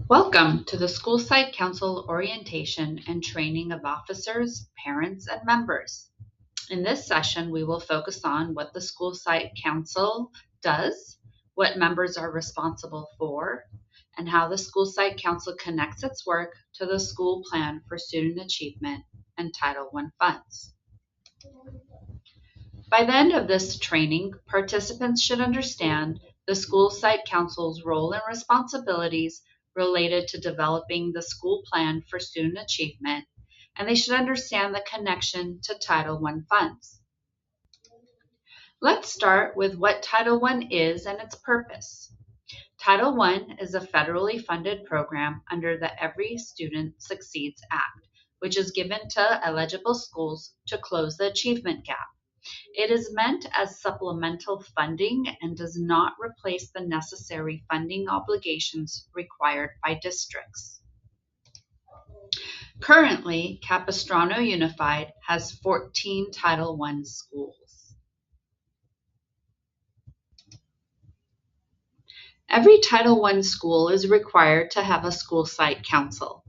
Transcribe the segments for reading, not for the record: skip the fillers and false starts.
Welcome to the School Site Council Orientation and Training of Officers, Parents, and Members. In this session, we will focus on what the School Site Council does, what members are responsible for, and how the School Site Council connects its work to the school plan for student achievement and Title I funds. By the end of this training, participants should understand the School Site Council's role and responsibilities related to developing the school plan for student achievement, and they should understand the connection to Title I funds. Let's start with what Title I is and its purpose. Title I is a federally funded program under the Every Student Succeeds Act, which is given to eligible schools to close the achievement gap. It is meant as supplemental funding and does not replace the necessary funding obligations required by districts. Currently, Capistrano Unified has 14 Title I schools. Every Title I school is required to have a school site council.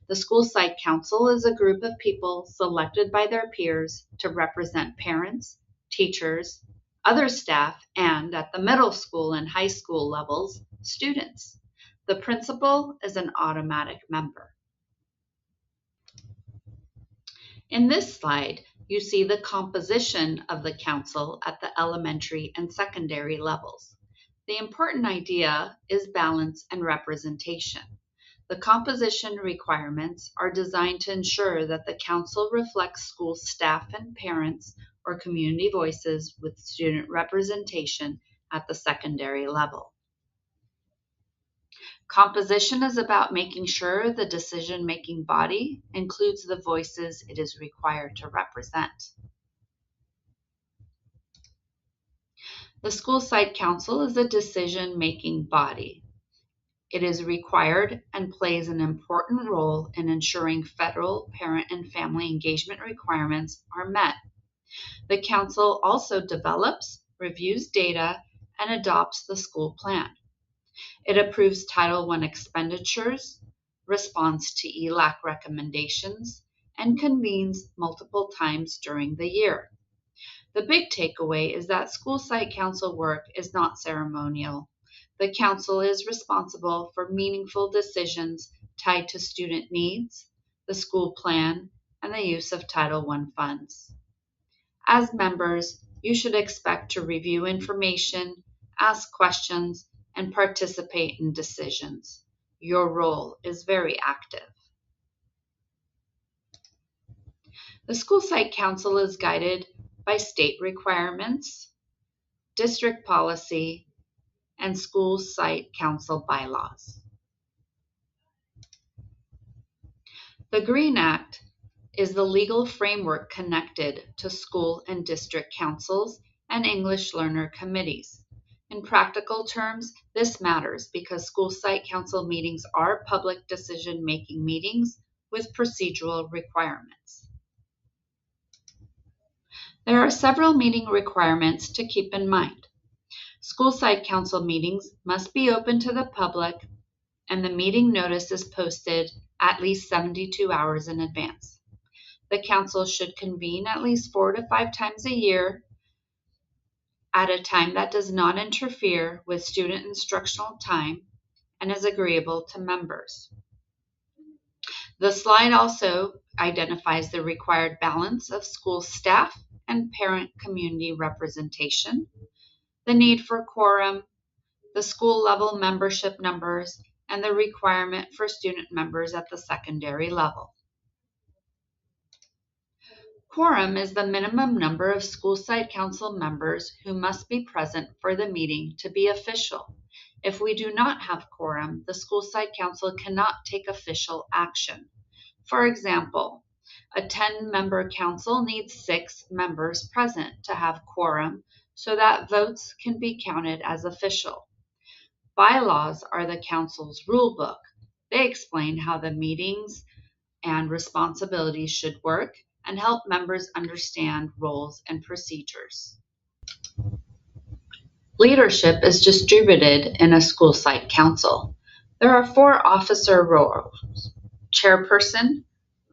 The School Site Council is a group of people selected by their peers to represent parents, teachers, other staff, and at the middle school and high school levels, students. The principal is an automatic member. In this slide, you see the composition of the council at the elementary and secondary levels. The important idea is balance and representation. The composition requirements are designed to ensure that the council reflects school staff and parents or community voices with student representation at the secondary level. Composition is about making sure the decision-making body includes the voices it is required to represent. The School Site Council is a decision-making body. It is required and plays an important role in ensuring federal parent and family engagement requirements are met. The council also develops, reviews data, and adopts the school plan. It approves Title I expenditures, responds to ELAC recommendations, and convenes multiple times during the year. The big takeaway is that school site council work is not ceremonial. The council is responsible for meaningful decisions tied to student needs, the school plan, and the use of Title I funds. As members, you should expect to review information, ask questions, and participate in decisions. Your role is very active. The School Site Council is guided by state requirements, district policy, and School Site Council bylaws. The Green Act is the legal framework connected to school and district councils and English learner committees. In practical terms, this matters because school site council meetings are public decision-making meetings with procedural requirements. There are several meeting requirements to keep in mind. School site council meetings must be open to the public, and the meeting notice is posted at least 72 hours in advance. The council should convene at least 4 to 5 times a year at a time that does not interfere with student instructional time and is agreeable to members. The slide also identifies the required balance of school staff and parent community representation, the need for quorum, the school level membership numbers, and the requirement for student members at the secondary level. Quorum is the minimum number of school site council members who must be present for the meeting to be official. If we do not have quorum, the school site council cannot take official action. For example, a 10-member council needs 6 members present to have quorum so that votes can be counted as official. Bylaws are the council's rule book. They explain how the meetings and responsibilities should work and help members understand roles and procedures. Leadership is distributed in a school site council. There are 4 officer roles: chairperson,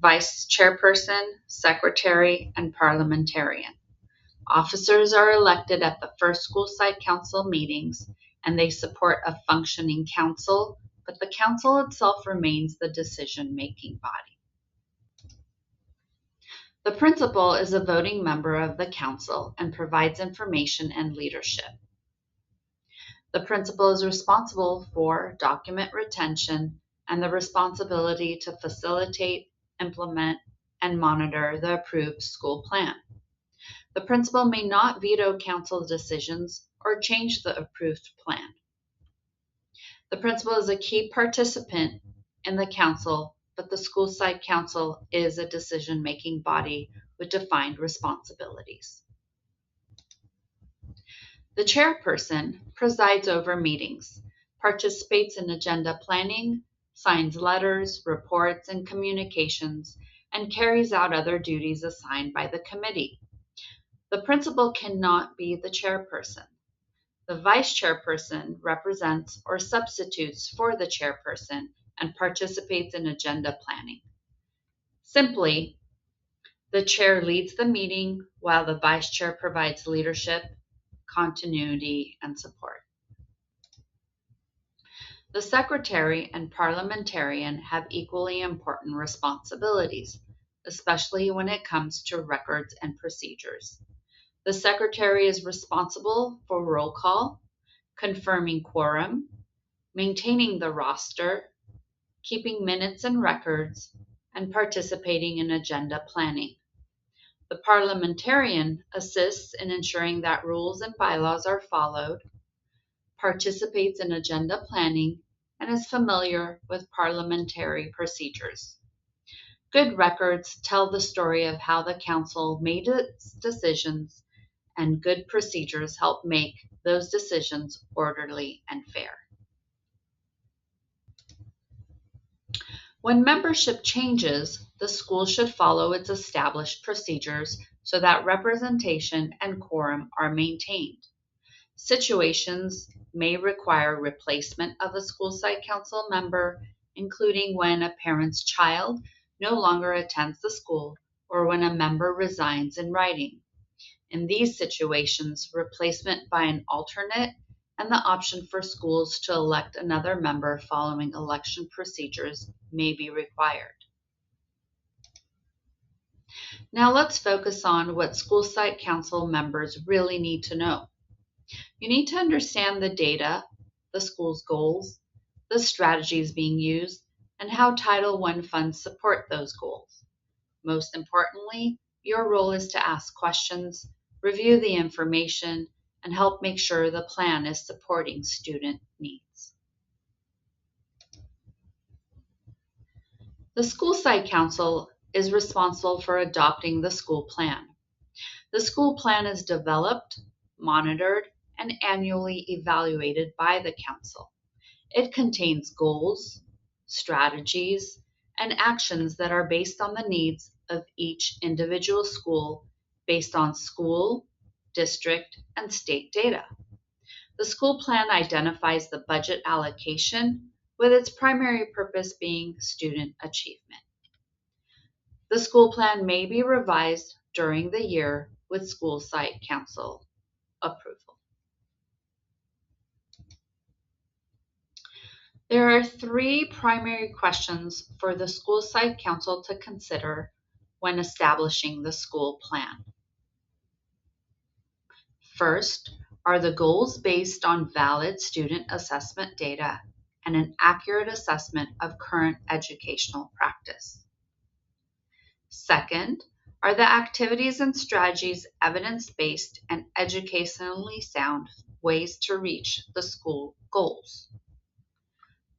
vice chairperson, secretary, and parliamentarian. Officers are elected at the first school site council meetings, and they support a functioning council, but the council itself remains the decision-making body. The principal is a voting member of the council and provides information and leadership. The principal is responsible for document retention and the responsibility to facilitate, implement, and monitor the approved school plan. The principal may not veto council decisions or change the approved plan. The principal is a key participant in the council, but the school site council is a decision-making body with defined responsibilities. The chairperson presides over meetings, participates in agenda planning, signs letters, reports, and communications, and carries out other duties assigned by the committee. The principal cannot be the chairperson. The vice chairperson represents or substitutes for the chairperson and participates in agenda planning. Simply, the chair leads the meeting while the vice chair provides leadership, continuity, and support. The secretary and parliamentarian have equally important responsibilities, especially when it comes to records and procedures. The secretary is responsible for roll call, confirming quorum, maintaining the roster, keeping minutes and records, and participating in agenda planning. The parliamentarian assists in ensuring that rules and bylaws are followed, participates in agenda planning, and is familiar with parliamentary procedures. Good records tell the story of how the council made its decisions, and good procedures help make those decisions orderly and fair. When membership changes, the school should follow its established procedures so that representation and quorum are maintained. Situations may require replacement of a school site council member, including when a parent's child no longer attends the school or when a member resigns in writing. In these situations, replacement by an alternate and the option for schools to elect another member following election procedures may be required. Now let's focus on what school site council members really need to know. You need to understand the data, the school's goals, the strategies being used, and how Title I funds support those goals. Most importantly, your role is to ask questions, review the information, and help make sure the plan is supporting student needs. The school site council is responsible for adopting the school plan. The school plan is developed, monitored, and annually evaluated by the council. It contains goals, strategies, and actions that are based on the needs of each individual school based on school, district, and state data. The school plan identifies the budget allocation, with its primary purpose being student achievement. The school plan may be revised during the year with school site council approval. There are 3 primary questions for the school site council to consider when establishing the school plan. First, are the goals based on valid student assessment data and an accurate assessment of current educational practice? Second, are the activities and strategies evidence-based and educationally sound ways to reach the school goals?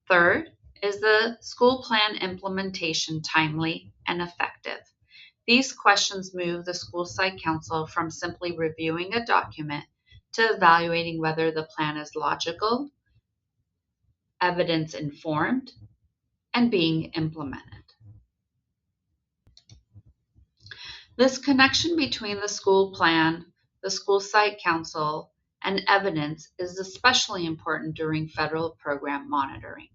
Third, is the school plan implementation timely and effective? These questions move the school site council from simply reviewing a document to evaluating whether the plan is logical, evidence-informed, and being implemented. This connection between the school plan, the school site council, and evidence is especially important during federal program monitoring.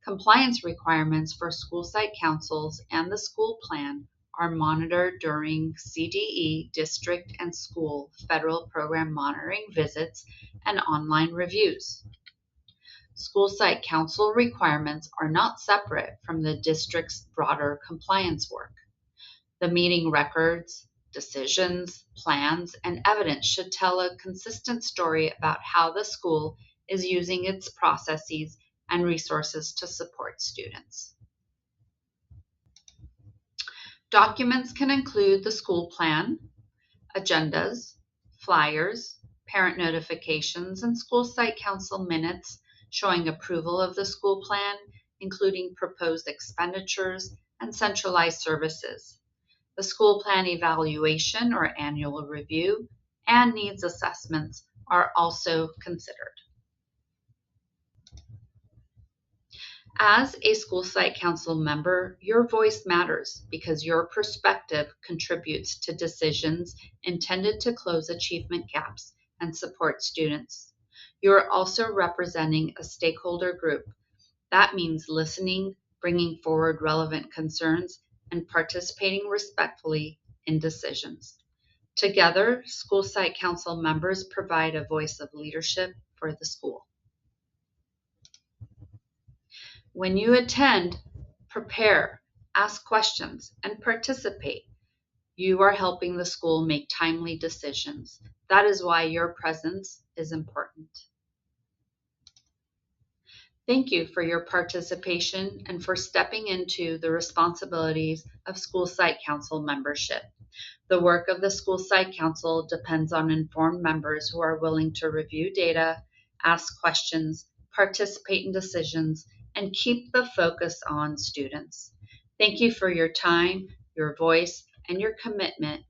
Compliance requirements for school site councils and the school plan are monitored during CDE district and school federal program monitoring visits and online reviews. School site council requirements are not separate from the district's broader compliance work. The meeting records, decisions, plans, and evidence should tell a consistent story about how the school is using its processes and resources to support students. Documents can include the school plan, agendas, flyers, parent notifications, and school site council minutes showing approval of the school plan, including proposed expenditures and centralized services. The school plan evaluation or annual review and needs assessments are also considered. As a school site council member, your voice matters because your perspective contributes to decisions intended to close achievement gaps and support students. You are also representing a stakeholder group. That means listening, bringing forward relevant concerns, and participating respectfully in decisions. Together, school site council members provide a voice of leadership for the school. When you attend, prepare, ask questions, and participate. You are helping the school make timely decisions. That is why your presence is important. Thank you for your participation and for stepping into the responsibilities of school site council membership. The work of the school site council depends on informed members who are willing to review data, ask questions, participate in decisions, and keep the focus on students. Thank you for your time, your voice, and your commitment